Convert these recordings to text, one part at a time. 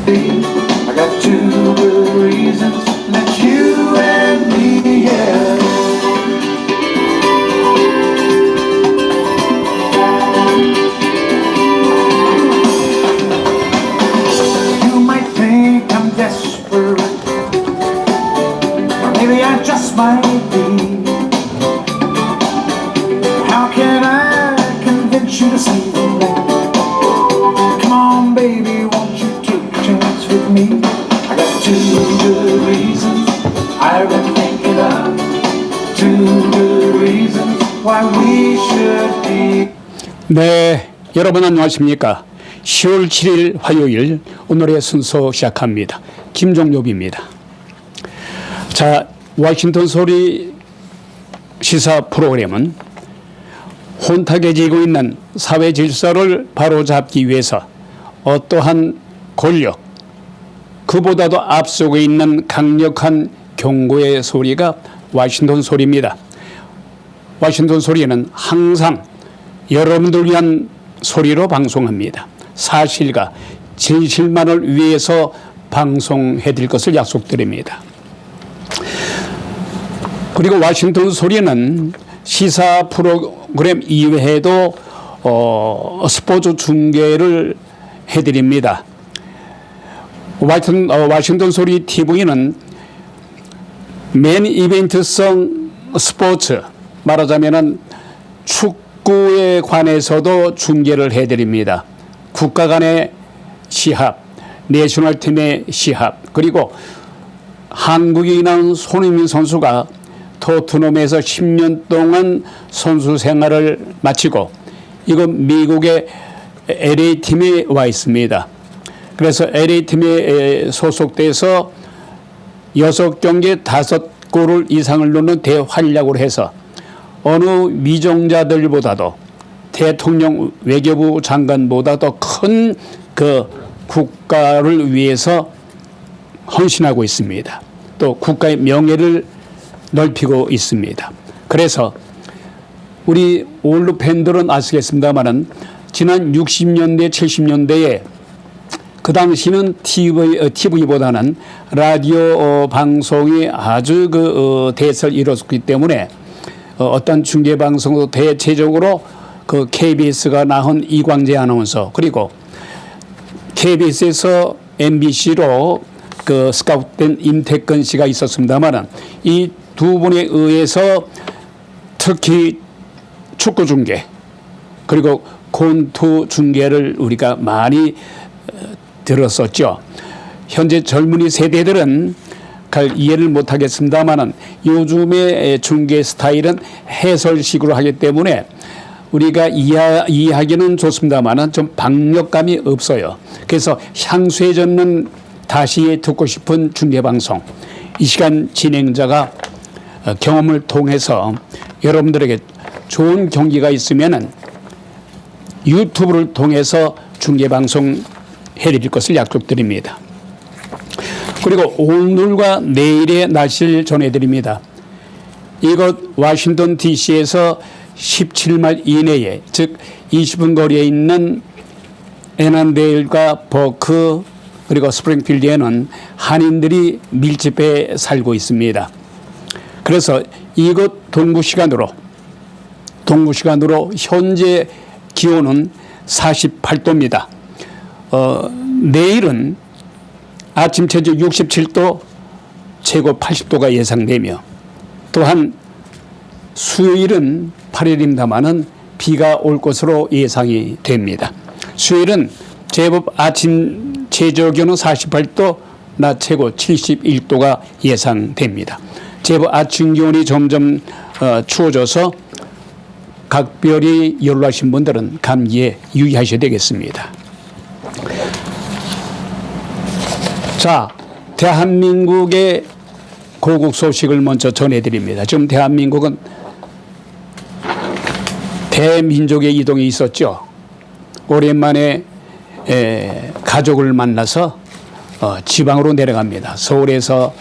be. I got two good reasons, and that's you and me, yeah. You might think I'm desperate, or maybe I just might be. How can I convince you to see the light? Come on, baby, won't you take a chance with me? I got two good reasons I've been thinking of. Two good reasons why we should be. 네, 여러분 안녕하십니까? 10월 7일 화요일 오늘의 순서 시작합니다. 김종엽입니다. 자, 워싱턴 소리 시사 프로그램은 혼탁해지고 있는 사회 질서를 바로잡기 위해서 어떠한 권력, 그보다도 앞서고 있는 강력한 경고의 소리가 워싱턴 소리입니다. 워싱턴 소리는 항상 여러분들 위한 소리로 방송합니다. 사실과 진실만을 위해서 방송해드릴 것을 약속드립니다. 그리고 워싱턴 소리는 시사 프로그램 이외에도 스포츠 중계를 해드립니다. 워싱턴 소리 TV는 메인 이벤트성 스포츠, 말하자면은 축구에 관해서도 중계를 해드립니다. 국가 간의 시합, 내셔널팀의 시합, 그리고 한국에 있는 손흥민 선수가 토트넘에서 10년 동안 선수 생활을 마치고 이건 미국의 LA팀에 와 있습니다. 그래서 LA팀에 소속돼서 6경기에 5골을 이상을 넣는 대활약을 해서 어느 위정자들보다도 대통령 외교부 장관보다도 큰 그 국가를 위해서 헌신하고 있습니다. 또 국가의 명예를 넓히고 있습니다. 그래서 우리 올드 팬들은 아시겠습니다만은 지난 60년대, 70년대에 그 당시는 TV보다는 라디오 방송이 아주 대세를 이뤘기 때문에 어떤 중계 방송도 대체적으로 그 KBS가 낳은 이광재 아나운서, 그리고 KBS에서 MBC로 그 스카웃된 임태근 씨가 있었습니다만은 이 두 분에 의해서 특히 축구 중계 그리고 권투 중계를 우리가 많이 들었었죠. 현재 젊은이 세대들은 잘 이해를 못하겠습니다만은 요즘의 중계 스타일은 해설식으로 하기 때문에 우리가 이해하기는 좋습니다만은 좀 박력감이 없어요. 그래서 향수에 젖는 다시 듣고 싶은 중계 방송, 이 시간 진행자가 경험을 통해서 여러분들에게 좋은 경기가 있으면은 유튜브를 통해서 중계 방송 해드릴 것을 약속드립니다. 그리고 오늘과 내일의 날씨를 전해드립니다. 이곳 워싱턴 DC에서 17마일 이내에, 즉 20분 거리에 있는 애난데일과 버크 그리고 스프링필드에는 한인들이 밀집해 살고 있습니다. 그래서 이곳 동부 시간으로 현재 기온은 48도입니다. 내일은 아침 최저 67도, 최고 80도가 예상되며, 또한 수요일은 8일입니다만은 비가 올 것으로 예상이 됩니다. 수요일은 제법 아침 최저 기온은 48도, 낮 최고 71도가 예상됩니다. 제법 아침 기온이 점점 추워져서 각별히 연로하신 분들은 감기에 유의하셔야 되겠습니다. 자, 대한민국의 고국 소식을 먼저 전해드립니다. 지금 대한민국은 대민족의 이동이 있었죠. 오랜만에 가족을 만나서 지방으로 내려갑니다. 서울에서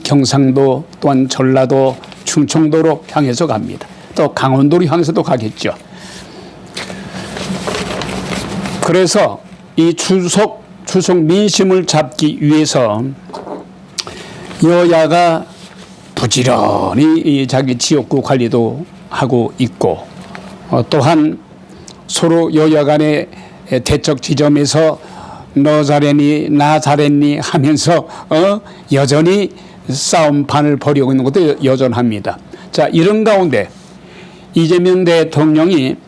경상도, 또한 전라도, 충청도로 향해서 갑니다. 또 강원도로 향해서도 가겠죠. 그래서 이 추석 추석 민심을 잡기 위해서 여야가 부지런히 이 자기 지역구 관리도 하고 있고 또한 서로 여야 간의 대척 지점에서 너 잘했니 나 잘했니 하면서 여전히 싸움판을 벌이고 있는 것도 여전합니다. 자, 이런 가운데 이재명 대통령이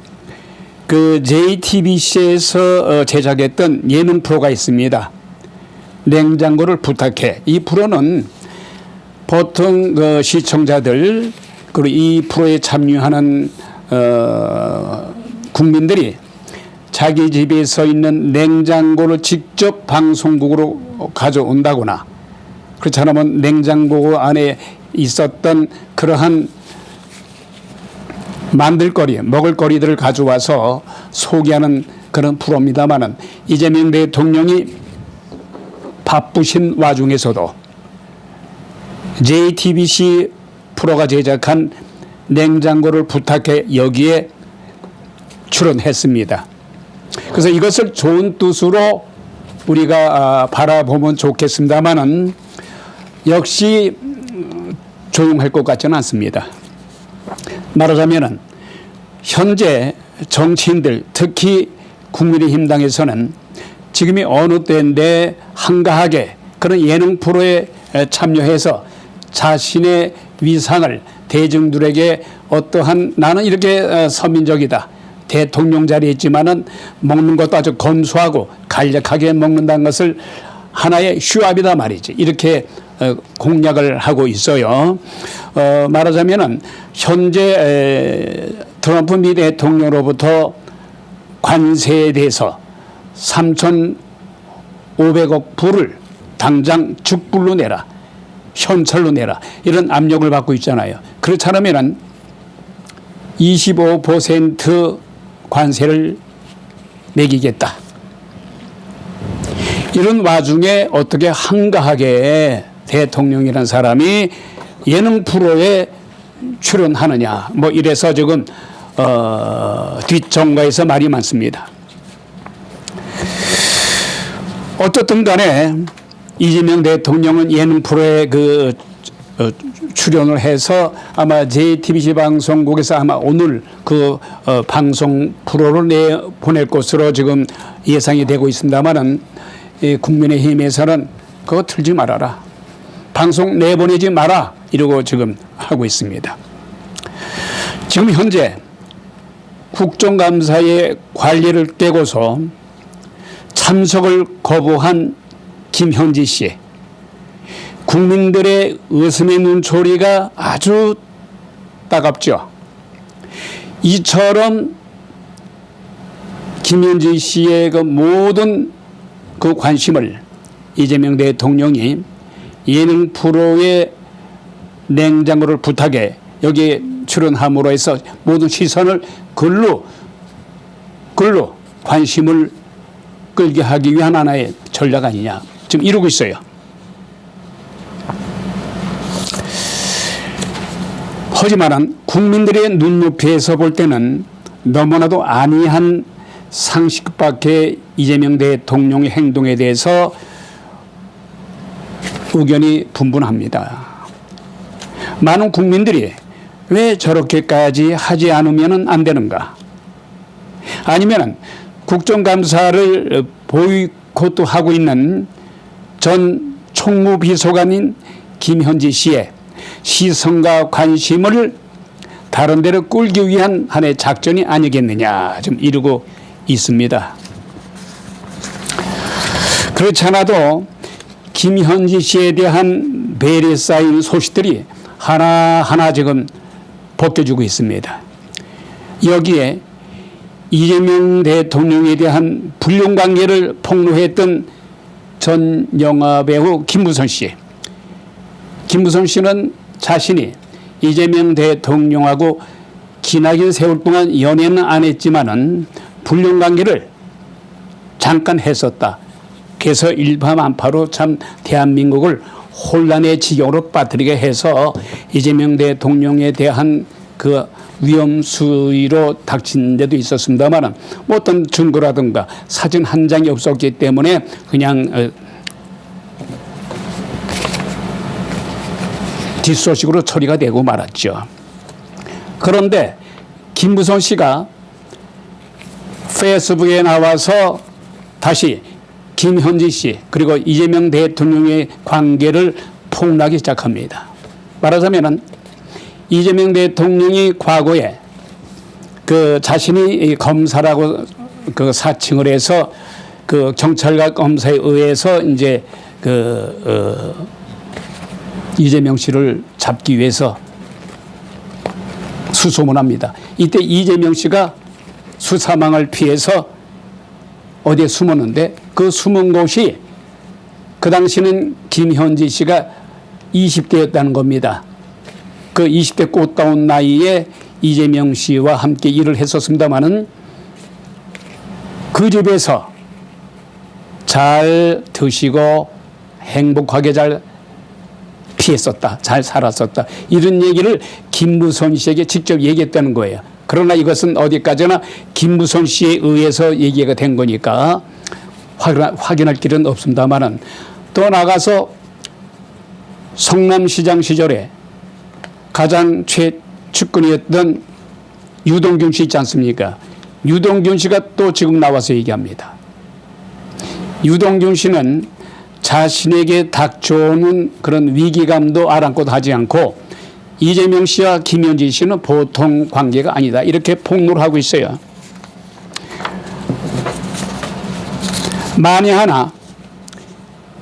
그 JTBC에서 제작했던 예능 프로가 있습니다. 냉장고를 부탁해. 이 프로는 보통 그 시청자들 그리고 이 프로에 참여하는 국민들이 자기 집에 서 있는 냉장고를 직접 방송국으로 가져온다거나 그렇지 않으면 냉장고 안에 있었던 그러한 만들거리, 먹을거리들을 가져와서 소개하는 그런 프로입니다만은 이재명 대통령이 바쁘신 와중에서도 JTBC 프로가 제작한 냉장고를 부탁해 여기에 출연했습니다. 그래서 이것을 좋은 뜻으로 우리가 바라보면 좋겠습니다만은 역시 조용할 것 같지는 않습니다. 말하자면은 현재 정치인들 특히 국민의힘당에서는 지금이 어느 때인데 한가하게 그런 예능 프로에 참여해서 자신의 위상을 대중들에게 어떠한 나는 이렇게 서민적이다. 대통령 자리에 있지만은 먹는 것도 아주 검소하고 간략하게 먹는다는 것을 하나의 휴압이다 말이지. 이렇게 공약을 하고 있어요. 말하자면은 현재 트럼프 미 대통령으로부터 관세에 대해서 3,500억 불을 당장 즉불로 내라. 현찰로 내라. 이런 압력을 받고 있잖아요. 그렇지 않으면은 25% 관세를 매기겠다. 이런 와중에 어떻게 한가하게 대통령이라는 사람이 예능 프로에 출연하느냐. 뭐 이래서 지금 뒷정가에서 말이 많습니다. 어쨌든 간에 이재명 대통령은 예능 프로에 출연을 해서 아마 JTBC 방송국에서 아마 오늘 방송 프로를 내보낼 것으로 지금 예상이 되고 있습니다만은 국민의힘에서는 그거 틀지 말아라. 방송 내보내지 마라. 이러고 지금 하고 있습니다. 지금 현재 국정감사의 관리를 깨고서 참석을 거부한 김현지 씨. 국민들의 웃음의 눈초리가 아주 따갑죠. 이처럼 김현지 씨의 그 모든 그 관심을 이재명 대통령이 예능 프로의 냉장고를 부탁해 여기에 출연함으로 해서 모든 시선을 글로 관심을 끌게 하기 위한 하나의 전략 아니냐. 지금 이루고 있어요. 하지만 국민들의 눈높이에서 볼 때는 너무나도 안이한 상식밖에 이재명 대통령의 행동에 대해서 의견이 분분합니다. 많은 국민들이 왜 저렇게까지 하지 않으면 안 되는가? 아니면 국정감사를 보이콧하고 있는 전 총무비서관인 김현지 씨의 시선과 관심을 다른 데로 끌기 위한 하나의 작전이 아니겠느냐 좀 이루고 있습니다. 그렇지 않아도 김현지 씨에 대한 배려에 쌓인 소식들이 하나하나 지금 벗겨지고 있습니다. 여기에 이재명 대통령에 대한 불륜관계를 폭로했던 전 영화배우 김무선 씨. 김무선 씨는 자신이 이재명 대통령하고 기나긴 세월 동안 연애는 안 했지만은 불륜관계를 잠깐 했었다. 그래서 일파만파로 참 대한민국을 혼란의 지경으로 빠뜨리게 해서 이재명 대통령에 대한 그 위험 수위로 닥친 데도 있었습니다만 뭐 어떤 증거라든가 사진 한 장이 없었기 때문에 그냥 뒷소식으로 처리가 되고 말았죠. 그런데 김무성 씨가 페이스북에 나와서 다시 김현지 씨 그리고 이재명 대통령의 관계를 폭로하기 시작합니다. 말하자면은 이재명 대통령이 과거에 그 자신이 검사라고 그 사칭을 해서 그 경찰과 검사에 의해서 이제 이재명 씨를 잡기 위해서 수소문합니다. 이때 이재명 씨가 수사망을 피해서 어디에 숨었는데 그 숨은 곳이 그 당시는 김현지 씨가 20대였다는 겁니다. 그 20대 꽃다운 나이에 이재명 씨와 함께 일을 했었습니다마는 그 집에서 잘 드시고 행복하게 잘 피했었다. 잘 살았었다. 이런 얘기를 김무선 씨에게 직접 얘기했다는 거예요. 그러나 이것은 어디까지나 김무선 씨에 의해서 얘기가 된 거니까 확인할 길은 없습니다만은 또 나가서 성남시장 시절에 가장 최측근이었던 유동균 씨 있지 않습니까? 유동균 씨가 또 지금 나와서 얘기합니다. 유동균 씨는 자신에게 닥쳐오는 그런 위기감도 아랑곳 하지 않고 이재명 씨와 김현지 씨는 보통 관계가 아니다. 이렇게 폭로를 하고 있어요. 만에 하나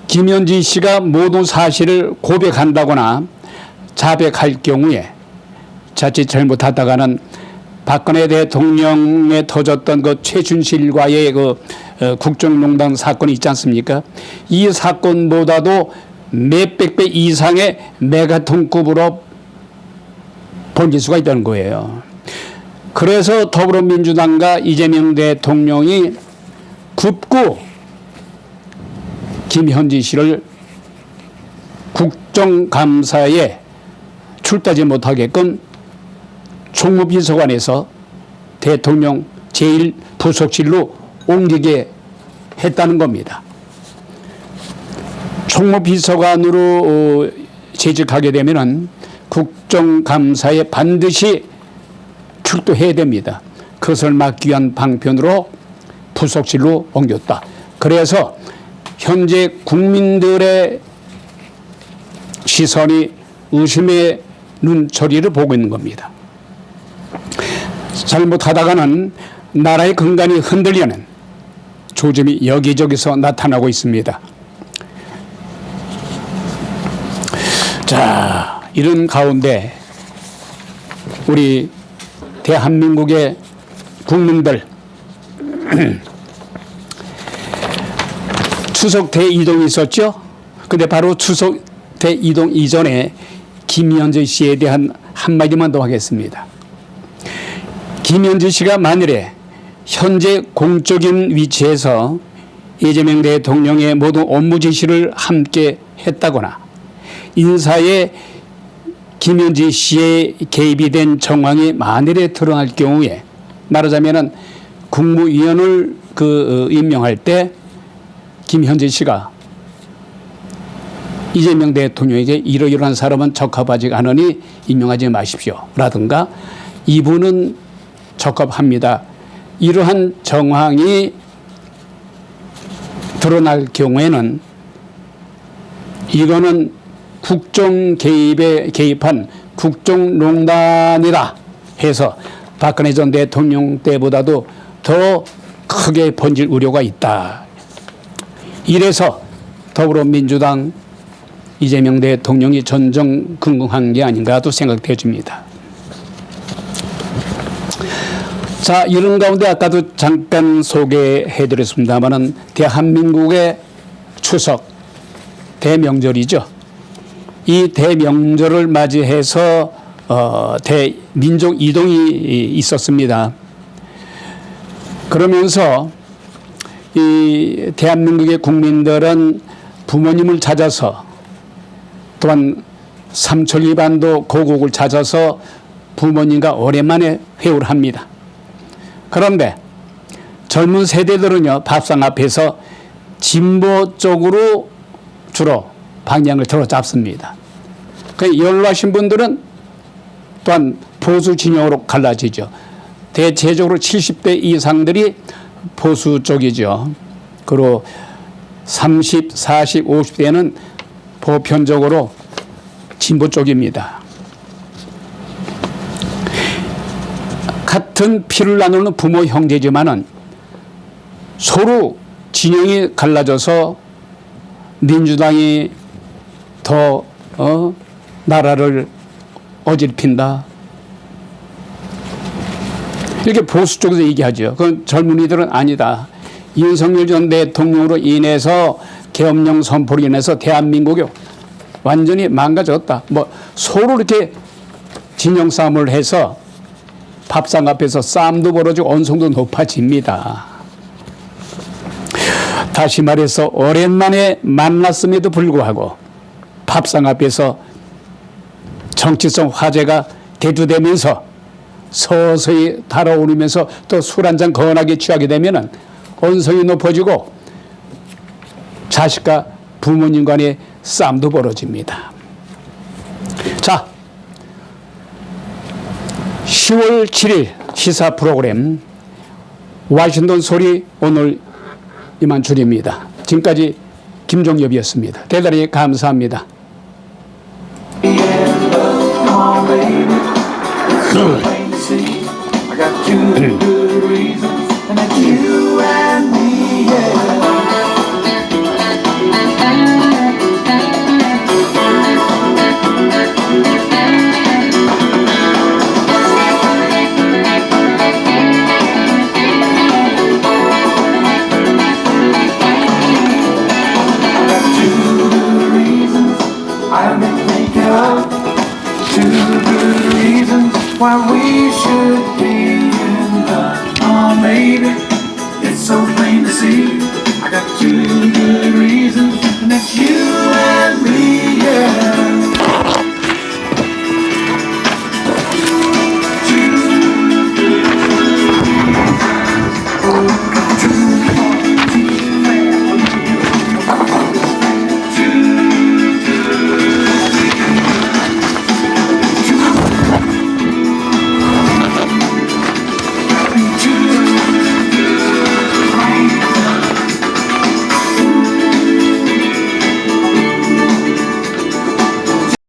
김현지 씨가 모든 사실을 고백한다거나 자백할 경우에 자칫 잘못하다가는 박근혜 대통령에 터졌던 그 최순실과의 그 국정농단 사건이 있지 않습니까? 이 사건보다도 몇백 배 이상의 메가톤급으로 번지수가 있다는 거예요. 그래서 더불어민주당과 이재명 대통령이 급구 김현지 씨를 국정감사에 출두하지 못하게끔 총무비서관에서 대통령 제1부속실로 옮기게 했다는 겁니다. 총무비서관으로 재직하게 되면은 국정감사에 반드시 출두해야 됩니다. 그것을 막기 위한 방편으로 부속실로 옮겼다. 그래서 현재 국민들의 시선이 의심의 눈초리를 보고 있는 겁니다. 잘못하다가는 나라의 근간이 흔들리는 조짐이 여기저기서 나타나고 있습니다. 자, 이런 가운데 우리 대한민국의 국민들 추석 대이동이 있었죠. 근데 바로 추석 대이동 이전에 김현지 씨에 대한 한마디만 더 하겠습니다. 김현지 씨가 만일에 현재 공적인 위치에서 이재명 대통령의 모든 업무 지시를 함께 했다거나 인사에 김현지 씨의 개입이 된 정황이 만일에 드러날 경우에 말하자면은 국무위원을 임명할 때 김현지 씨가 이재명 대통령에게 이러이러한 사람은 적합하지 않으니 임명하지 마십시오 라든가 이분은 적합합니다. 이러한 정황이 드러날 경우에는 이거는 국정 개입에 개입한 국정농단이다 해서 박근혜 전 대통령 때보다도 더 크게 번질 우려가 있다. 이래서 더불어민주당 이재명 대통령이 전전긍긍한 게 아닌가도 생각되어집니다. 자, 이런 가운데 아까도 잠깐 소개해드렸습니다마는 대한민국의 추석 대명절이죠. 이 대명절을 맞이해서 대민족 이동이 있었습니다. 그러면서 이 대한민국의 국민들은 부모님을 찾아서 또한 삼천리반도 고국을 찾아서 부모님과 오랜만에 회유를 합니다. 그런데 젊은 세대들은요, 밥상 앞에서 진보 쪽으로 주로 방향을 들어잡습니다. 그 연로하신 분들은 또한 보수 진영으로 갈라지죠. 대체적으로 70대 이상들이 보수 쪽이죠. 그리고 30, 40, 50대는 보편적으로 진보 쪽입니다. 같은 피를 나누는 부모 형제지만은 서로 진영이 갈라져서 민주당이 더 나라를 어질핀다. 이렇게 보수 쪽에서 얘기하죠. 그건 젊은이들은 아니다. 윤석열 전 대통령으로 인해서 계엄령 선포로 인해서 대한민국이 완전히 망가졌다. 뭐 서로 이렇게 진영 싸움을 해서 밥상 앞에서 싸움도 벌어지고 언성도 높아집니다. 다시 말해서 오랜만에 만났음에도 불구하고 밥상 앞에서 정치성 화제가 대두되면서 서서히 달아오르면서 또 술 한잔 거하게 취하게 되면은 언성이 높아지고 자식과 부모님 간의 싸움도 벌어집니다. 자, 10월 7일 시사 프로그램 와싱턴 소리 오늘 이만 줄입니다. 지금까지 김종엽이었습니다. 대단히 감사합니다. Come on, baby. It's so plain to see. I got two good